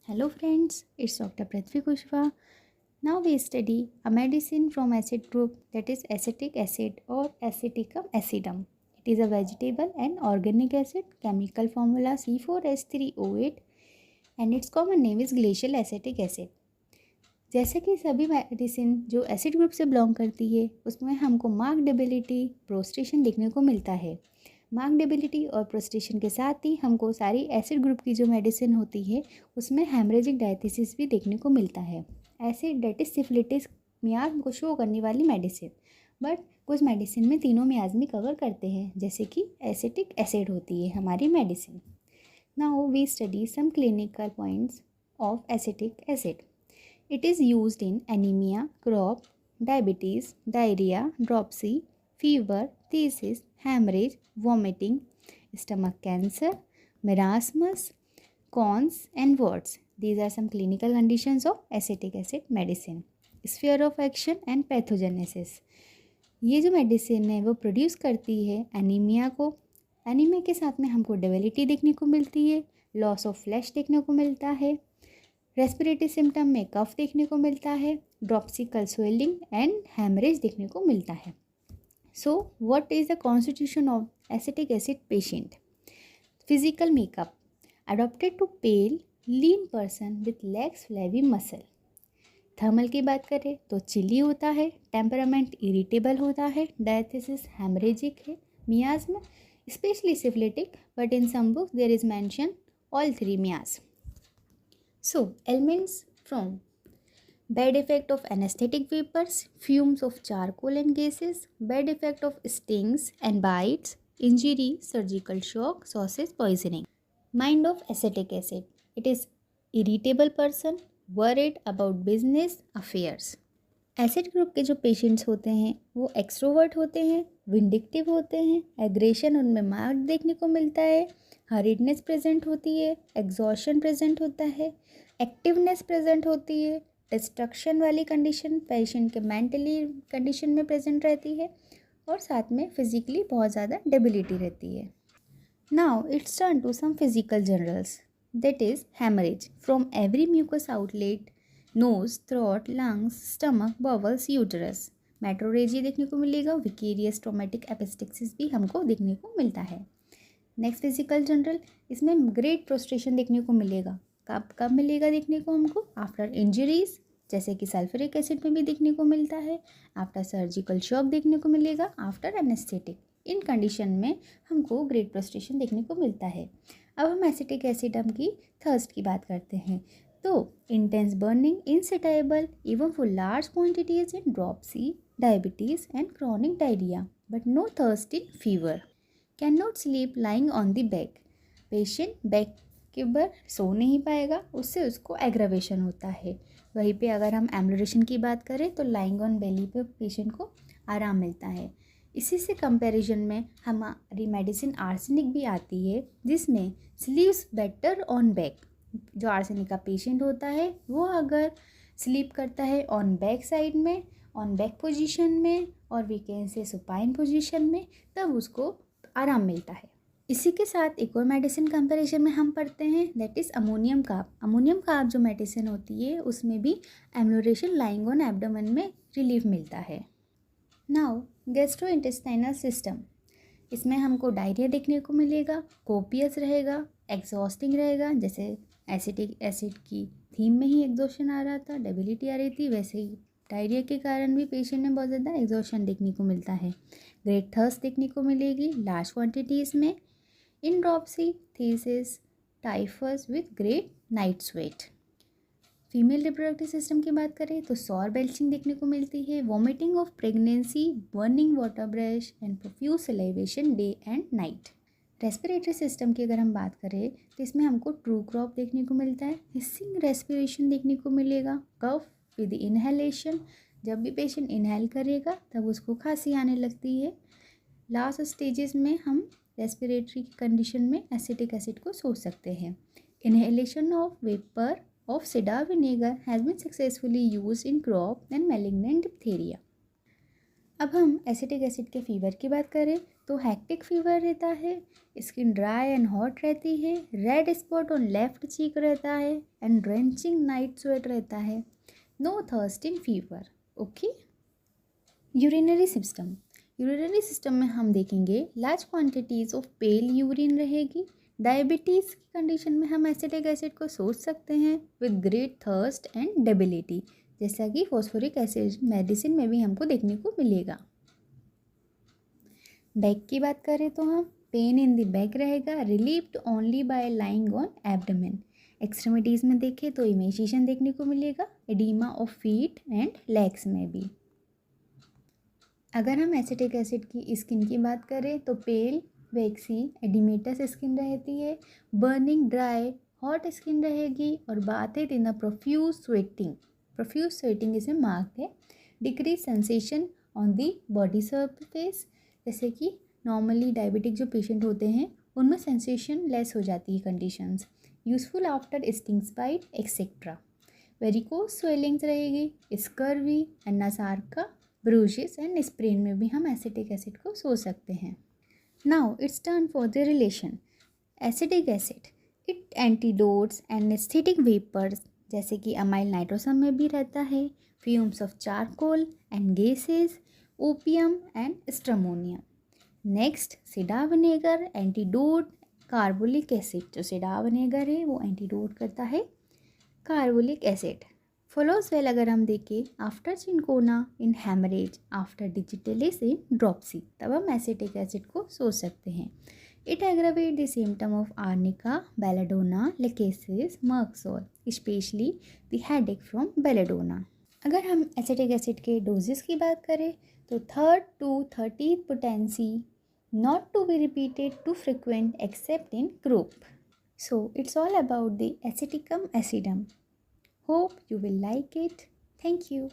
Hello friends, it's Dr. Prithvi Kushwa. Now we study a medicine from acid group, that is acetic acid or aceticum acidum. It is a vegetable and organic acid, chemical formula C4H3O8 and its common name is glacial acetic acid. जैसे कि सभी medicine जो acid group से belong करती है उसमें हमको marked debility prostration देखने को मिलता है। मार्क्ड डेबिलिटी और प्रोस्टेशन के साथ ही हमको सारी एसिड ग्रुप की जो मेडिसिन होती है उसमें हेमरेजिक डायथिसिस भी देखने को मिलता है। एसिडिटिस सिफिलिटिस मियाज को शो करने वाली मेडिसिन, बट कुछ मेडिसिन में तीनों मियाज कवर करते हैं, जैसे कि एसिटिक एसिड होती है हमारी medicine. Now we study some clinical points of acetic acid. It is used in anemia, crop, diabetes, diarrhea, dropsy, fever, thesis, hemorrhage, vomiting, stomach cancer, marasmus, cons and warts. These are some clinical conditions of acetic acid medicine. Sphere of action and pathogenesis. ये जो medicine है वो produce करती है anaemia को। Anaemia के साथ में हमको डेबिलिटी देखने को मिलती है, लॉस ऑफ फ्लैश देखने को मिलता है, रेस्पिरेटरी सिम्टम में कफ देखने को मिलता है, ड्रॉप्सिकल स्वेलिंग एंड हेमरेज देखने को मिलता है। So what is the constitution of acetic acid patient? Physical makeup adopted to pale lean person with legs flabby muscle. Thermal की बात करें तो चिली होता है, टेम्परामेंट इरिटेबल होता है, डायथिसिस हेमरेजिक है, miasm specially syphilitic, but in some books there is mention all three miasm. So, elements from bad effect of anesthetic vapors, fumes of charcoal and gases, bad effect of stings and bites, injury, surgical shock, sausage poisoning. Mind of acetic acid. It is irritable person, worried about business affairs. Acid group के जो patients होते हैं वो extrovert होते हैं, vindictive होते हैं, aggression उनमें मार्क देखने को मिलता है, हरीडनेस प्रेजेंट होती है, एग्जॉशन प्रेजेंट होता है, एक्टिवनेस प्रेजेंट होती है, डिस्ट्रक्शन वाली कंडीशन पेशेंट के मेंटली कंडीशन में प्रेजेंट रहती है और साथ में फिजिकली बहुत ज़्यादा डेबिलिटी रहती है। Now it's turn to some physical generals, that is haemorrhage from every mucous outlet, nose, throat, lungs, stomach, bowels, uterus. Metrorrhagia देखने को मिलेगा, विकेरियस ट्रोमेटिक एपिस्टेक्सिस भी हमको देखने को मिलता है। नेक्स्ट फिजिकल जनरल, इसमें ग्रेट प्रोस्ट्रेशन देखने को मिलेगा। कब कब मिलेगा देखने को हमको? आफ्टर इंजरीज, जैसे कि सल्फ्यूरिक एसिड में भी देखने को मिलता है, आफ्टर सर्जिकल शॉक देखने को मिलेगा, आफ्टर एनेस्थेटिक। इन कंडीशन में हमको ग्रेट प्रोस्ट्रेशन देखने को मिलता है। अब हम एसिटिक एसिडम की थर्स्ट की बात करते हैं। तो intense burning insatiable even for large quantities in dropsy, diabetes and chronic diarrhoea, but no thirst in fever. Can not sleep lying on the back. Patient back के ऊपर सो नहीं पाएगा, उससे उसको एग्रावेशन होता है। वहीं पे अगर हम एम्बुलेशन की बात करें तो लाइंग ऑन बेली पे पेशेंट को आराम मिलता है। इसी से कंपैरिजन में हमारी मेडिसिन आर्सेनिक भी आती है, जिसमें स्लीव्स बेटर ऑन बैक। जो आर्सेनिक का पेशेंट होता है वो अगर स्लीप करता है ऑन बैक साइड में, ऑन बैक पोजीशन में, और we can say supine position में, तब उसको आराम मिलता है। इसी के साथ एक और मेडिसिन कंपैरिजन में हम पढ़ते हैं, that is ammonium carb. Ammonium carb जो मेडिसिन होती है उसमें भी एम्बुलेशन लाइंग ऑन एब्डोमेन में रिलीफ मिलता है। नाउ गैस्ट्रोइंटेस्टाइनल सिस्टम, इसमें हमको डायरिया देखने को मिलेगा, कोपियस रहेगा, एग्जॉस्टिंग रहेगा, जैसे एसिटिक एसिड की थीम में ही एग्जॉशन आ रहा था, डेबिलिटी आ रही थी, वैसे ही डायरिया के कारण भी पेशेंट में बहुत ज़्यादा एग्जॉशन देखने को मिलता है। ग्रेट थर्स्ट देखने को मिलेगी लार्ज क्वांटिटीज़ में, in dropsy, phthisis, typhus with great night sweat. Female reproductive system की बात करें तो सॉर बेल्चिंग देखने को मिलती है, vomiting of pregnancy, burning water brush and profuse salivation day and night. Respiratory system की अगर हम बात करें तो इसमें हमको ट्रू क्रॉप देखने को मिलता है, हिसिंग रेस्पिरेशन देखने को मिलेगा, कफ विद इनहेलेशन, जब भी पेशेंट इनहेल करेगा तब उसको खांसी आने लगती है। लास्ट स्टेजेस में हम रेस्पिरेटरी कंडीशन में एसिटिक एसिड को सोच सकते हैं। Inhalation of vapour of Sida vinegar has been successfully used in crop and malignant diphtheria. अब हम एसिटिक एसिड के फीवर की बात करें तो हेक्टिक फीवर रहता है, स्किन ड्राई एंड हॉट रहती है, red spot on left cheek रहता है एंड ड्रेंचिंग नाइट स्वेट रहता है, no thirst in fever. Okay. Urinary system में हम देखेंगे large quantities of pale urine रहेगी। डायबिटीज़ की कंडीशन में हम एसिटिक एसिड को सोच सकते हैं with great thirst and debility, जैसा कि फॉस्फोरिक एसिड मेडिसिन में भी हमको देखने को मिलेगा। बैक की बात करें तो हम पेन इन द बैक रहेगा, relieved only by lying on abdomen. Extremities में देखें तो इमेजिएशन देखने को मिलेगा, oedema of feet and legs में भी। अगर हम एसिटिक एसिड की स्किन की बात करें तो पेल, वैक्सी, एडिमेटस स्किन रहती है, बर्निंग, ड्राई, हॉट स्किन रहेगी और बात है इन प्रोफ्यूज स्वेटिंग इसमें मार्क है। Decrease sensation on the body surface, जैसे कि नॉर्मली डायबिटिक जो पेशेंट होते हैं उनमें सेंसेशन लेस हो जाती है conditions. Useful after sting bite etcetera. Varicose swellings रहेगी, scurvy and anasarca, bruises and sprain में भी हम एसिटिक एसिड को सोच सकते हैं। Now it's turn for the relation. Acetic acid it antidotes and anaesthetic vapours, जैसे कि अमाइल नाइट्रोसम में भी रहता है, fumes of charcoal and gases, opium and stramonium. Next cider vinegar antidote carbolic acid, जो सीडा विनेगर है वो antidote करता है कार्बोलिक एसिड। फॉलोज वेल अगर हम देखें आफ्टर चिनकोना इन हेमरेज, आफ्टर डिजिटलिस इन ड्रॉप्सी, तब हम एसिटिक एसिड को सोच सकते हैं। It aggravate the symptom of arnica, belladonna, lachesis, Merc Sol, specially the headache from belladonna. अगर हम एसिटिक एसिड के डोजेस की बात करें तो 3rd to 30th potency, not to be repeated too frequent except in group. So it's all about the Aceticum acidum. Hope you will like it. Thank you.